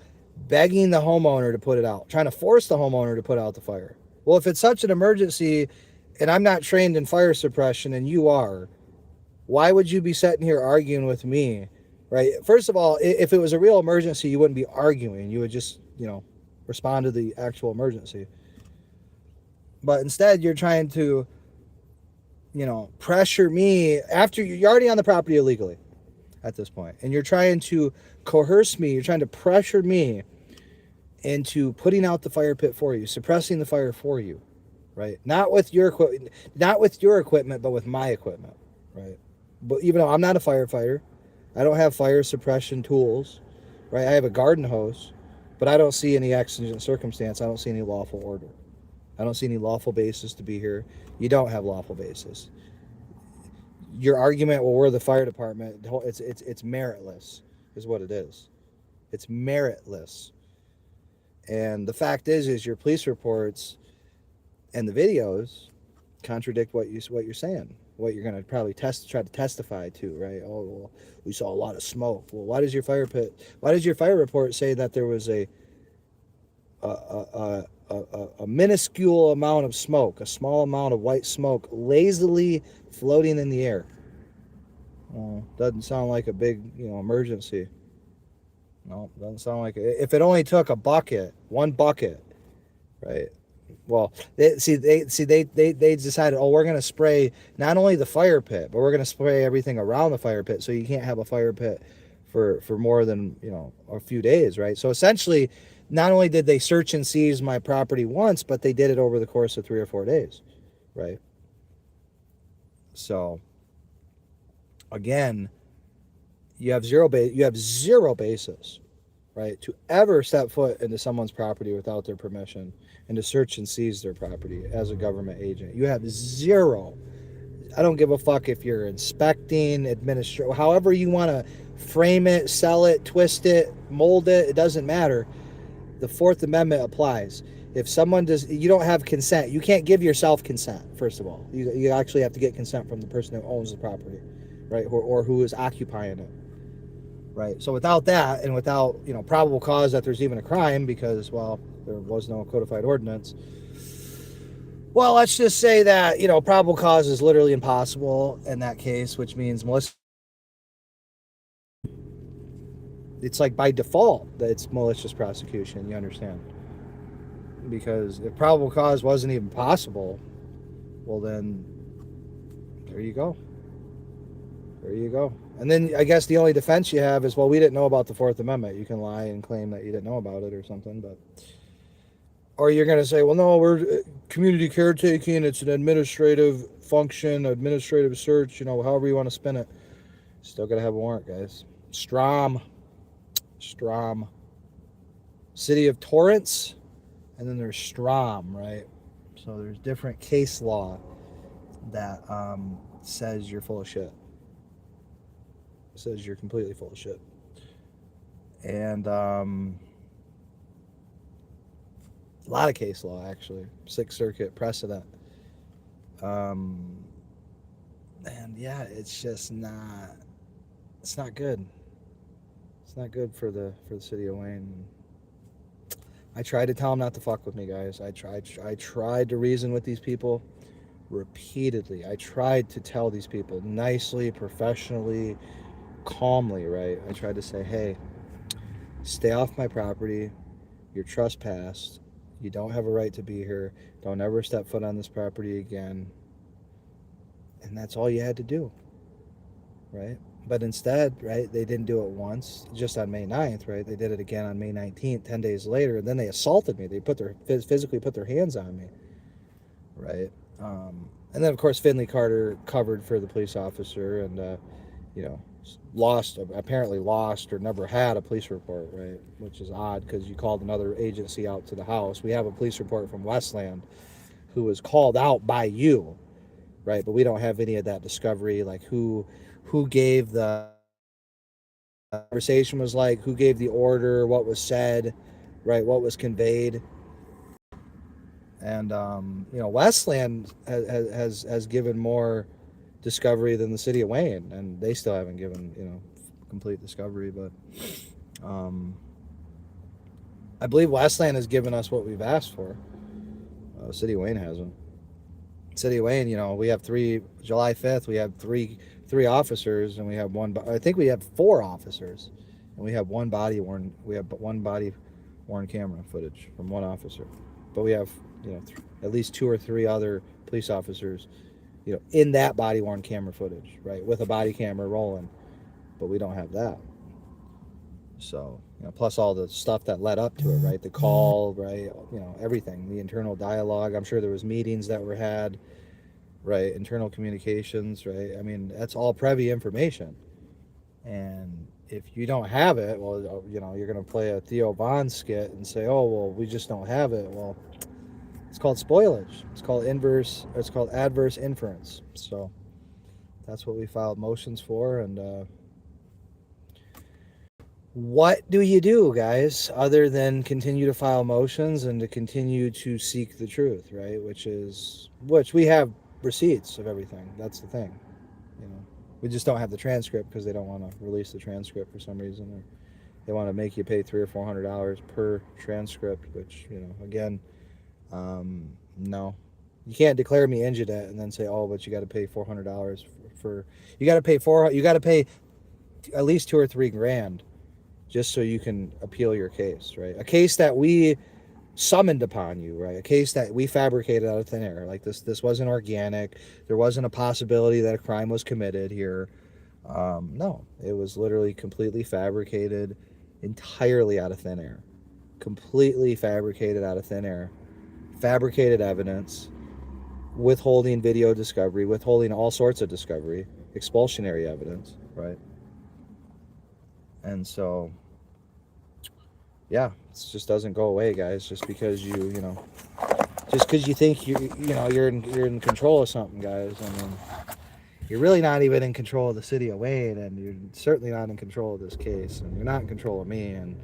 begging the homeowner to put it out, trying to force the homeowner to put out the fire. Well, if it's such an emergency and I'm not trained in fire suppression and you are, why would you be sitting here arguing with me, right? First of all, if it was a real emergency, you wouldn't be arguing. You would just, respond to the actual emergency. But instead, you're trying to, pressure me after you're already on the property illegally at this point, and you're trying to coerce me, you're trying to pressure me into putting out the fire pit for you, suppressing the fire for you, right? Not with your equipment, but with my equipment, right? But even though I'm not a firefighter, I don't have fire suppression tools, right? I have a garden hose, but I don't see any exigent circumstance. I don't see any lawful order. I don't see any lawful basis to be here. You don't have lawful basis. Your argument, well, we're the fire department, it's meritless, is what it is. It's meritless. And the fact is your police reports and the videos contradict what you're saying, what you're going to probably try to testify to, right? Oh, well, we saw a lot of smoke. Well, why does your fire report say that there was a minuscule amount of smoke, a small amount of white smoke lazily floating in the air? Well, doesn't sound like a big, emergency. No, doesn't sound like it. If it only took one bucket, right? Well, they decided, oh, we're going to spray not only the fire pit, but we're going to spray everything around the fire pit, so you can't have a fire pit for more than, a few days, right? So essentially, not only did they search and seize my property once, but they did it over the course of 3 or 4 days, right? So again, you have zero basis, right, to ever step foot into someone's property without their permission and to search and seize their property as a government agent. You have zero. I don't give a fuck if you're inspecting, however you want to frame it, sell it, twist it, mold it, it doesn't matter. The Fourth Amendment applies. If someone you don't have consent, you can't give yourself consent, first of all. You actually have to get consent from the person who owns the property, right, or who is occupying it. Right. So without that, and without, probable cause that there's even a crime, because, well, there was no codified ordinance. Well, let's just say that, probable cause is literally impossible in that case, which means it's like by default that it's malicious prosecution, you understand? Because if probable cause wasn't even possible, well then, there you go. There you go. And then I guess the only defense you have is, well, we didn't know about the Fourth Amendment. You can lie and claim that you didn't know about it or something, but... Or you're going to say, well, no, we're community caretaking. It's an administrative function, administrative search, however you want to spin it. Still got to have a warrant, guys. Strom. City of Torrance, and then there's Strom, right? So there's different case law that says you're full of shit. Says you're completely full of shit. And a lot of case law, actually. Sixth Circuit precedent. And yeah, it's just not, it's not good. It's not good for the city of Wayne. I tried to tell them not to fuck with me, guys. I tried to reason with these people repeatedly. I tried to tell these people nicely, professionally, calmly, right? I tried to say, hey, stay off my property. You're trespassed. You don't have a right to be here. Don't ever step foot on this property again. And that's all you had to do, right? But instead, right, they didn't do it once, just on May 9th, right? They did it again on May 19th, 10 days later, and then they assaulted me. They physically put their hands on me, right? And then, of course, Finley Carter covered for the police officer and, apparently lost or never had a police report, right? Which is odd because you called another agency out to the house. We have a police report from Westland who was called out by you, right? But we don't have any of that discovery, like who gave the conversation was like, who gave the order, what was said, right? What was conveyed. And, Westland has given more discovery than the city of Wayne, and they still haven't given, complete discovery, but, I believe Westland has given us what we've asked for. City of Wayne hasn't. City of Wayne, we have July 5th, we have three officers, and we have I think we have 4 officers, and we have one body worn camera footage from one officer. But we have, at least 2 or 3 other police officers in that body worn camera footage, right, with a body camera rolling, but we don't have that. So, plus all the stuff that led up to it, right? The call, right? Everything, the internal dialogue. I'm sure there was meetings that were had, right? Internal communications, right? I mean, that's all Prevy information. And if you don't have it, well, you're going to play a Theo Von skit and say, oh, well, we just don't have it. Well, it's called spoilage. It's called adverse inference. So that's what we filed motions for. And what do you do, guys, other than continue to file motions and to continue to seek the truth, right? Which we have receipts of everything. That's the thing. We just don't have the transcript because they don't want to release the transcript for some reason, or they want to make you pay $300 or $400 per transcript, which, again, no. You can't declare me indigent and then say, oh, but you got to pay $400 you got to pay at least $2 or $3 grand just so you can appeal your case, right? A case that we summoned upon you, right? A case that we fabricated out of thin air. Like this wasn't organic. There wasn't a possibility that a crime was committed here. No, it was literally completely fabricated, entirely out of thin air. Completely fabricated out of thin air. Fabricated evidence, withholding video discovery, withholding all sorts of discovery, expulsionary evidence, right? And so, yeah, it just doesn't go away, guys. Just because just because you think you're in control of something, guys. I mean, you're really not even in control of the city of Wayne, and you're certainly not in control of this case, and you're not in control of me. And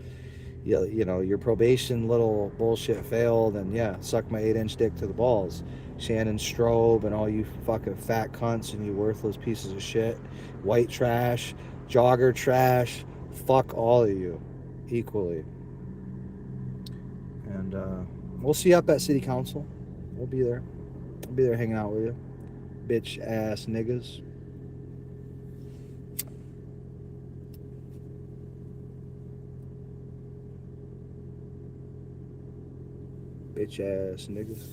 your probation little bullshit failed, and yeah, suck my 8-inch dick to the balls, Shannon Strobe, and all you fucking fat cunts and you worthless pieces of shit, white trash, jogger trash. Fuck all of you equally. And we'll see you up at City Council. We'll be there. I'll be there hanging out with you. Bitch ass niggas. Bitch ass niggas.